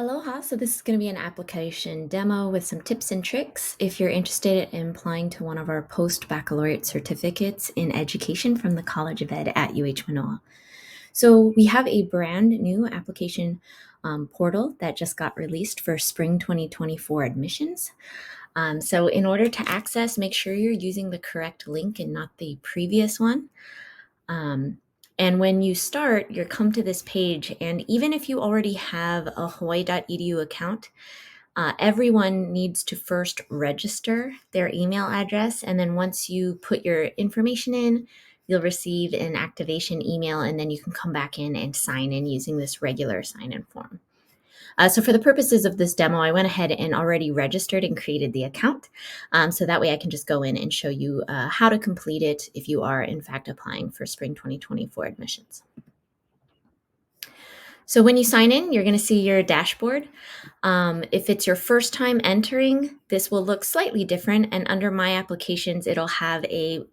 Aloha. So this is going to be an application demo with some tips and tricks if you're interested in applying to one of our post-baccalaureate certificates in education from the College of Ed at UH Manoa. So we have a brand new application portal that just got released for spring 2024 admissions. So in order to access, make sure you're using the correct link and not the previous one. And when you start, you'll come to this page. And even if you already have a Hawaii.edu account, everyone needs to first register their email address. And then once you put your information in, you'll receive an activation email, and then you can come back in and sign in using this regular sign-in form. So for the purposes of this demo, I went ahead and already registered and created the account. So that way I can just go in and show you how to complete it if you are in fact applying for spring 2024 admissions. So when you sign in, you're going to see your dashboard. If it's your first time entering, this will look slightly different. And under My Applications, it'll have an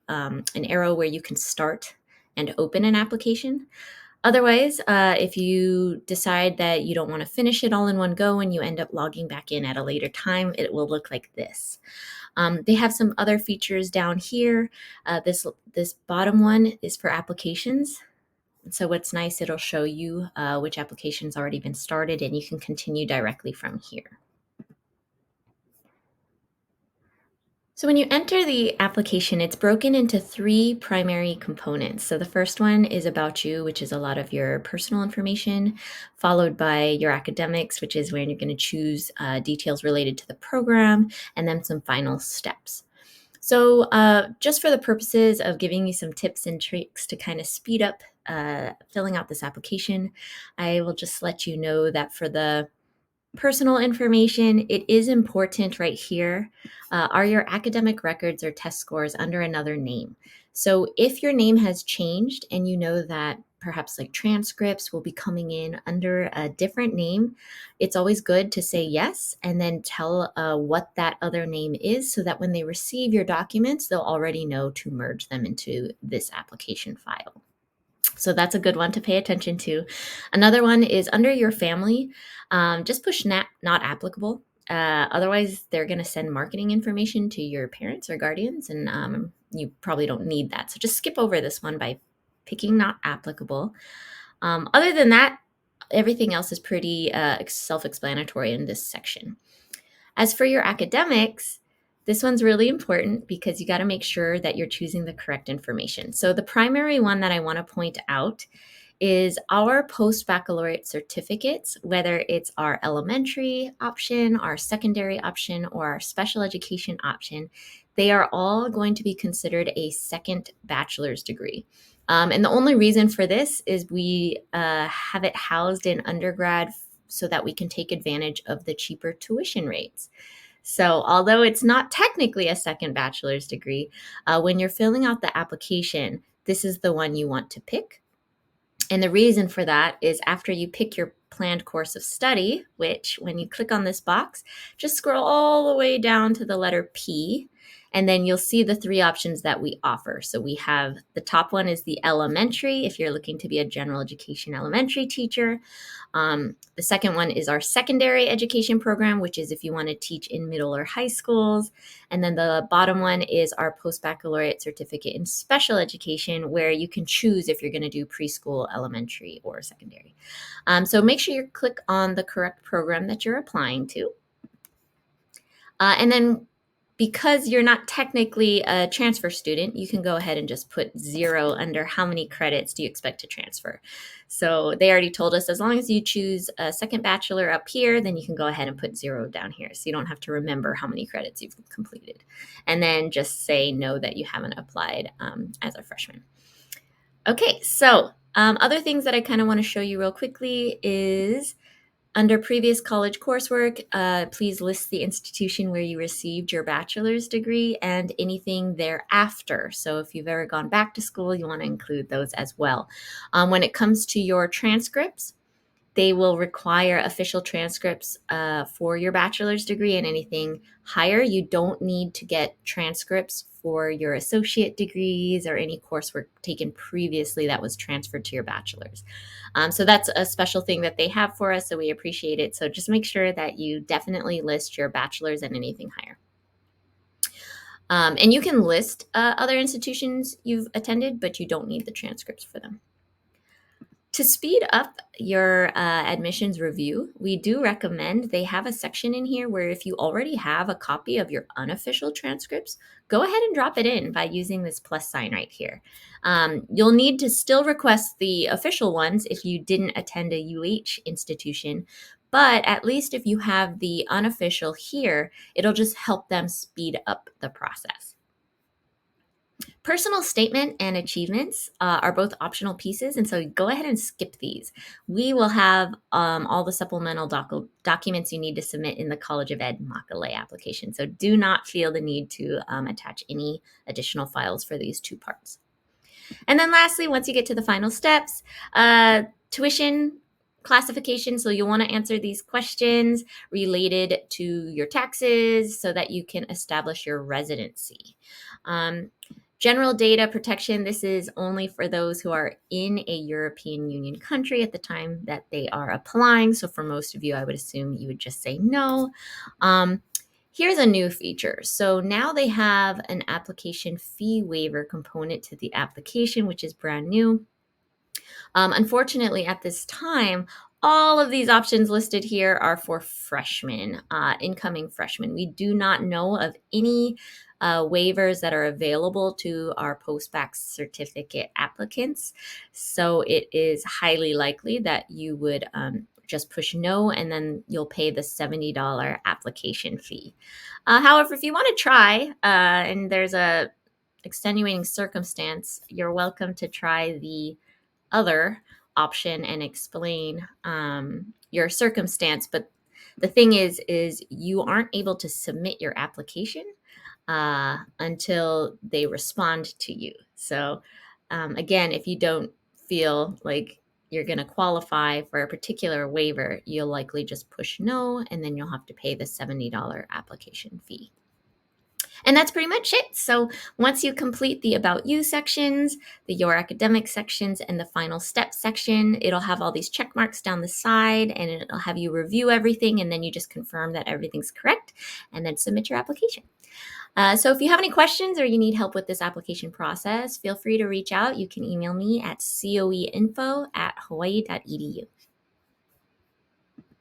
arrow where you can start and open an application. Otherwise, if you decide that you don't want to finish it all in one go and you end up logging back in at a later time, it will look like this. They have some other features down here. This bottom one is for applications. So what's nice, it'll show you which application's already been started, and you can continue directly from here. So when you enter the application, it's broken into three primary components. So the first one is about you, which is a lot of your personal information, followed by your academics, which is when you're going to choose details related to the program, and then some final steps. So just for the purposes of giving you some tips and tricks to kind of speed up filling out this application, I will just let you know that for the personal information, it is important right here. Are your academic records or test scores under another name? So if your name has changed and you know that perhaps like transcripts will be coming in under a different name, it's always good to say yes and then tell what that other name is so that when they receive your documents, they'll already know to merge them into this application file. So that's a good one to pay attention to. Another one is under your family. Just push not applicable. Otherwise, they're going to send marketing information to your parents or guardians, and you probably don't need that. So just skip over this one by picking not applicable. Other than that, everything else is pretty self-explanatory in this section. As for your academics, this one's really important because you got to make sure that you're choosing the correct information. So the primary one that I want to point out is our post-baccalaureate certificates, whether it's our elementary option, our secondary option, or our special education option, they are all going to be considered a second bachelor's degree. And the only reason for this is we have it housed in undergrad so that we can take advantage of the cheaper tuition rates. So although it's not technically a second bachelor's degree, when you're filling out the application, this is the one you want to pick. And the reason for that is after you pick your planned course of study, which when you click on this box, just scroll all the way down to the letter P, and then you'll see the three options that we offer. So we have the top one is the elementary, if you're looking to be a general education elementary teacher. The second one is our secondary education program, which is if you want to teach in middle or high schools. And then the bottom one is our post-baccalaureate certificate in special education, where you can choose if you're going to do preschool, elementary, or secondary. So make sure you click on the correct program that you're applying to. And then because you're not technically a transfer student, you can go ahead and just put 0 under how many credits do you expect to transfer. So they already told us as long as you choose a second bachelor up here, then you can go ahead and put 0 down here. So you don't have to remember how many credits you've completed. And then just say no that you haven't applied as a freshman. Okay, so other things that I kind of want to show you real quickly is under previous college coursework, please list the institution where you received your bachelor's degree and anything thereafter. So if you've ever gone back to school, you want to include those as well. When it comes to your transcripts, They will require official transcripts for your bachelor's degree, and anything higher, you don't need to get transcripts for your associate degrees or any coursework taken previously that was transferred to your bachelor's. So that's a special thing that they have for us, so we appreciate it. So just make sure that you definitely list your bachelor's and anything higher. And you can list other institutions you've attended, but you don't need the transcripts for them. To speed up your admissions review, we do recommend they have a section in here where if you already have a copy of your unofficial transcripts, go ahead and drop it in by using this plus sign right here. You'll need to still request the official ones if you didn't attend a UH institution, but at least if you have the unofficial here, it'll just help them speed up the process. Personal statement and achievements are both optional pieces, and so go ahead and skip these. We will have all the supplemental documents you need to submit in the College of Ed Makale application, so do not feel the need to attach any additional files for these two parts. And then lastly, once you get to the final steps, tuition classification. So you'll want to answer these questions related to your taxes so that you can establish your residency. General data protection, this is only for those who are in a European Union country at the time that they are applying. So for most of you, I would assume you would just say no. Here's a new feature. So now they have an application fee waiver component to the application, which is brand new. Unfortunately, at this time, all of these options listed here are for freshmen, incoming freshmen. We do not know of any waivers that are available to our post-bac certificate applicants. So it is highly likely that you would just push no, and then you'll pay the $70 application fee. However, if you want to try, and there's a extenuating circumstance, you're welcome to try the other option and explain your circumstance. But the thing is you aren't able to submit your application until they respond to you. So again, if you don't feel like you're going to qualify for a particular waiver, you'll likely just push no, and then you'll have to pay the $70 application fee. And that's pretty much it. So once you complete the About You sections, the Your Academic sections, and the Final Step section, it'll have all these check marks down the side, and it'll have you review everything, and then you just confirm that everything's correct, and then submit your application. So if you have any questions or you need help with this application process, feel free to reach out. You can email me at coeinfo@hawaii.edu.